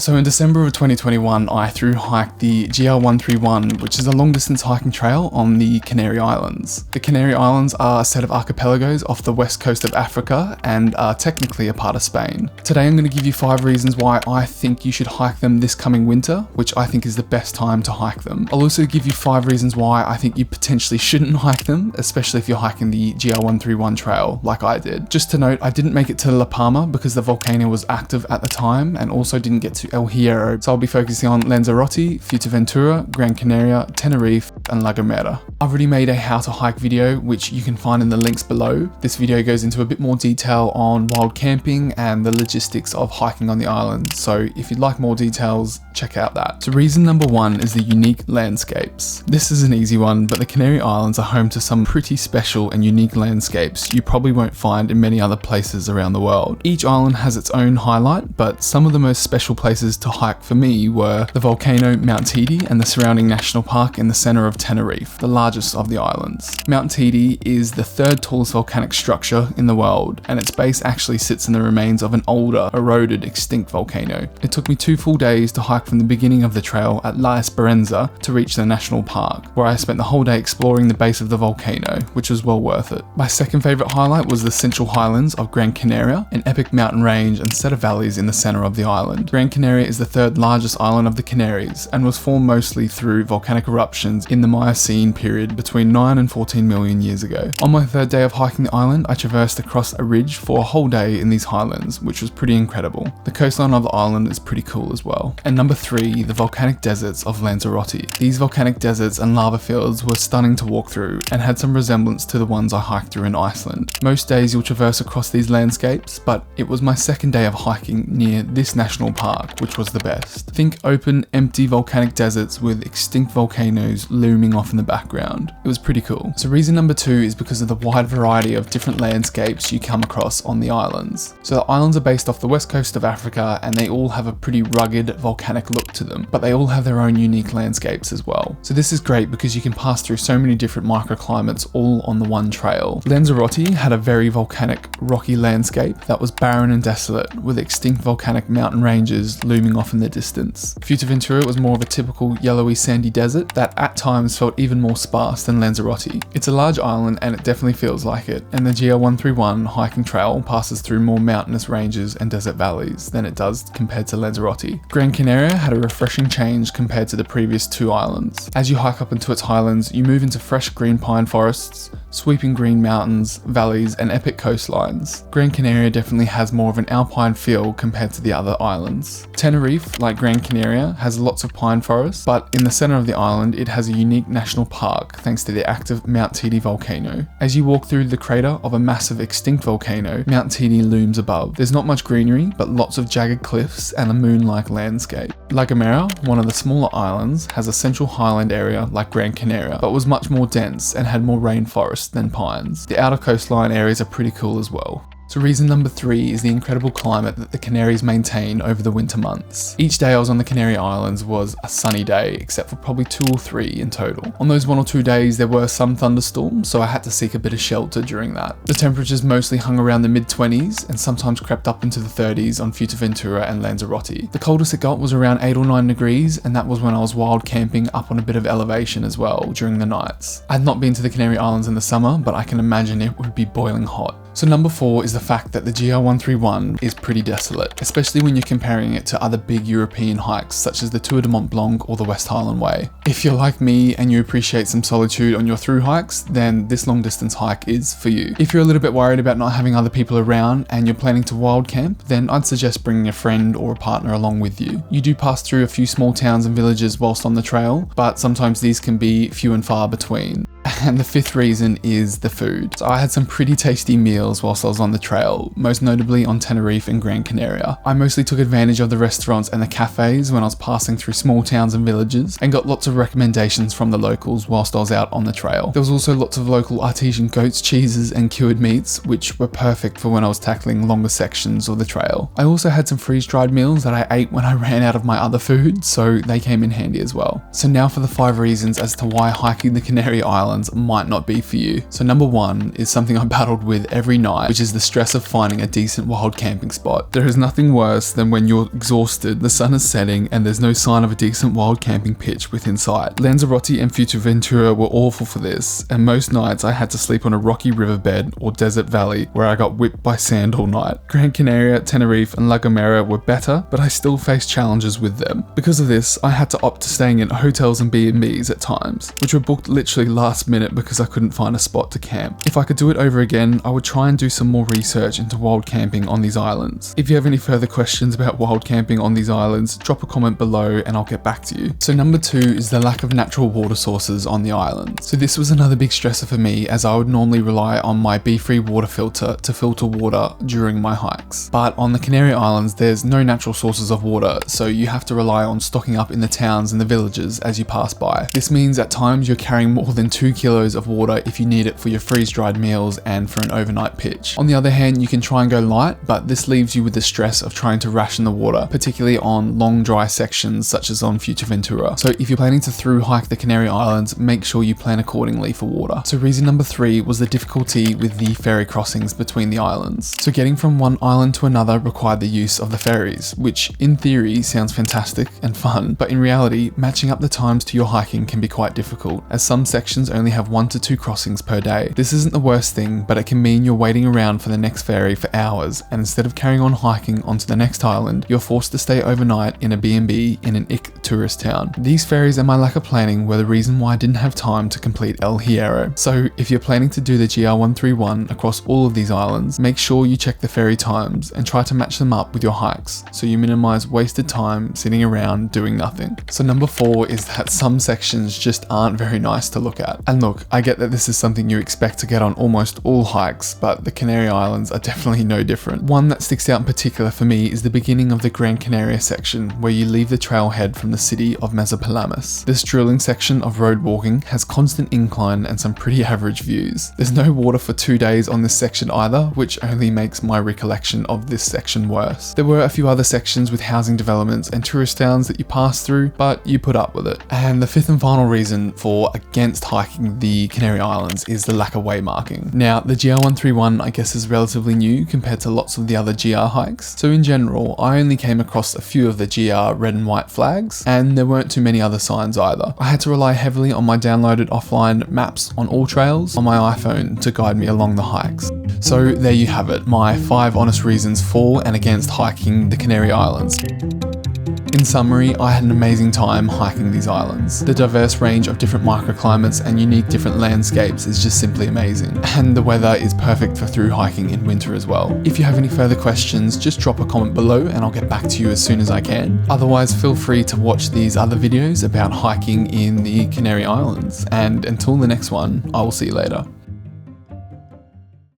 So in December of 2021, I thru hiked the GR131, which is a long distance hiking trail on the Canary Islands. The Canary Islands are a set of archipelagos off the west coast of Africa and are technically a part of Spain. Today I'm going to give you 5 reasons why I think you should hike them this coming winter, which I think is the best time to hike them. I'll also give you 5 reasons why I think you potentially shouldn't hike them, especially if you're hiking the GR131 trail like I did. Just to note, I didn't make it to La Palma because the volcano was active at the time, and also didn't get to El Hierro, so I'll be focusing on Lanzarote, Fuerteventura, Gran Canaria, Tenerife, and La Gomera. I've already made a how to hike video, which you can find in the links below. This video goes into a bit more detail on wild camping and the logistics of hiking on the island, so if you'd like more details, check out that. So reason number 1 is the unique landscapes. This is an easy one, but the Canary Islands are home to some pretty special and unique landscapes you probably won't find in many other places around the world. Each island has its own highlight, but some of the most special places to hike for me were the volcano Mount Teide and the surrounding national park in the center of Tenerife, the largest of the islands. Mount Teide is the 3rd tallest volcanic structure in the world, and its base actually sits in the remains of an older, eroded, extinct volcano. It took me 2 full days to hike from the beginning of the trail at La Esperanza to reach the national park, where I spent the whole day exploring the base of the volcano, which was well worth it. My second favorite highlight was the central highlands of Gran Canaria, an epic mountain range and set of valleys in the center of the island. Gran Canaria is the 3rd largest island of the Canaries and was formed mostly through volcanic eruptions in the Miocene period between 9 and 14 million years ago. On my 3rd day of hiking the island, I traversed across a ridge for a whole day in these highlands, which was pretty incredible. The coastline of the island is pretty cool as well. And number 3, the volcanic deserts of Lanzarote. These volcanic deserts and lava fields were stunning to walk through and had some resemblance to the ones I hiked through in Iceland. Most days you'll traverse across these landscapes, but it was my 2nd day of hiking near this national park, which was the best. Think open, empty volcanic deserts with extinct volcanoes looming off in the background. It was pretty cool. So reason number 2 is because of the wide variety of different landscapes you come across on the islands. So the islands are based off the west coast of Africa, and they all have a pretty rugged volcanic look to them, but they all have their own unique landscapes as well. So this is great because you can pass through so many different microclimates all on the one trail. Lanzarote had a very volcanic, rocky landscape that was barren and desolate, with extinct volcanic mountain ranges looming off in the distance. Fuerteventura was more of a typical yellowy sandy desert that at times felt even more sparse than Lanzarote. It's a large island and it definitely feels like it, and the GR131 hiking trail passes through more mountainous ranges and desert valleys than it does compared to Lanzarote. Gran Canaria had a refreshing change compared to the previous 2 islands. As you hike up into its highlands, you move into fresh green pine forests, sweeping green mountains, valleys, and epic coastlines. Gran Canaria definitely has more of an alpine feel compared to the other islands. Tenerife, like Gran Canaria, has lots of pine forests, but in the center of the island it has a unique national park thanks to the active Mount Teide volcano. As you walk through the crater of a massive extinct volcano, Mount Teide looms above. There's not much greenery, but lots of jagged cliffs and a moon-like landscape. La Gomera, one of the smaller islands, has a central highland area like Gran Canaria, but was much more dense and had more rainforest than pines. The outer coastline areas are pretty cool as well. So reason number 3 is the incredible climate that the Canaries maintain over the winter months. Each day I was on the Canary Islands was a sunny day, except for probably 2 or 3 in total. On those 1 or 2 days there were some thunderstorms, so I had to seek a bit of shelter during that. The temperatures mostly hung around the mid-20s and sometimes crept up into the 30s on Fuerteventura and Lanzarote. The coldest it got was around 8 or 9 degrees, and that was when I was wild camping up on a bit of elevation as well during the nights. I'd not been to the Canary Islands in the summer, but I can imagine it would be boiling hot. So number 4 is the fact that the GR131 is pretty desolate, especially when you're comparing it to other big European hikes such as the Tour de Mont Blanc or the West Highland Way. If you're like me and you appreciate some solitude on your through hikes, then this long distance hike is for you. If you're a little bit worried about not having other people around and you're planning to wild camp, then I'd suggest bringing a friend or a partner along with you. You do pass through a few small towns and villages whilst on the trail, but sometimes these can be few and far between. And the 5th reason is the food. So I had some pretty tasty meals whilst I was on the trail, most notably on Tenerife and Gran Canaria. I mostly took advantage of the restaurants and the cafes when I was passing through small towns and villages, and got lots of recommendations from the locals whilst I was out on the trail. There was also lots of local artesian goats, cheeses and cured meats, which were perfect for when I was tackling longer sections of the trail. I also had some freeze-dried meals that I ate when I ran out of my other food, so they came in handy as well. So now for the 5 reasons as to why hiking the Canary Islands Islands might not be for you. So number 1 is something I battled with every night, which is the stress of finding a decent wild camping spot. There is nothing worse than when you're exhausted, the sun is setting, and there's no sign of a decent wild camping pitch within sight. Lanzarote and Fuerteventura were awful for this, and most nights I had to sleep on a rocky riverbed or desert valley where I got whipped by sand all night. Gran Canaria, Tenerife and La Gomera were better, but I still faced challenges with them. Because of this, I had to opt to staying in hotels and B&Bs at times, which were booked literally last minute because I couldn't find a spot to camp. If I could do it over again, I would try and do some more research into wild camping on these islands. If you have any further questions about wild camping on these islands, drop a comment below and I'll get back to you. So number 2 is the lack of natural water sources on the island. So this was another big stressor for me, as I would normally rely on my B-Free water filter to filter water during my hikes. But on the Canary Islands, there's no natural sources of water, so you have to rely on stocking up in the towns and the villages as you pass by. This means at times you're carrying more than 2 kilos of water if you need it for your freeze-dried meals and for an overnight pitch. On the other hand, you can try and go light, but this leaves you with the stress of trying to ration the water, particularly on long dry sections such as on Fuerteventura. So if you're planning to through hike the Canary Islands, make sure you plan accordingly for water. So reason number 3 was the difficulty with the ferry crossings between the islands. So getting from one island to another required the use of the ferries, which in theory sounds fantastic and fun, but in reality, matching up the times to your hiking can be quite difficult, as some sections only have 1 to 2 crossings per day. This isn't the worst thing, but it can mean you're waiting around for the next ferry for hours, and instead of carrying on hiking onto the next island, you're forced to stay overnight in a B&B in an ick tourist town. These ferries and my lack of planning were the reason why I didn't have time to complete El Hierro. So if you're planning to do the GR131 across all of these islands, make sure you check the ferry times and try to match them up with your hikes, so you minimize wasted time sitting around doing nothing. So number 4 is that some sections just aren't very nice to look at. And look, I get that this is something you expect to get on almost all hikes, but the Canary Islands are definitely no different. One that sticks out in particular for me is the beginning of the Gran Canaria section, where you leave the trailhead from the city of Mazapalamas. This drilling section of road walking has constant incline and some pretty average views. There's no water for 2 days on this section either, which only makes my recollection of this section worse. There were a few other sections with housing developments and tourist towns that you pass through, but you put up with it. And the 5th and final reason for against hiking the Canary Islands is the lack of waymarking. Now, the GR131 I guess is relatively new compared to lots of the other GR hikes, so in general I only came across a few of the GR red and white flags, and there weren't too many other signs either. I had to rely heavily on my downloaded offline maps on all trails on my iPhone to guide me along the hikes. So there you have it, my 5 honest reasons for and against hiking the Canary Islands. In summary, I had an amazing time hiking these islands. The diverse range of different microclimates and unique different landscapes is just simply amazing. And the weather is perfect for through hiking in winter as well. If you have any further questions, just drop a comment below and I'll get back to you as soon as I can. Otherwise, feel free to watch these other videos about hiking in the Canary Islands. And until the next one, I will see you later.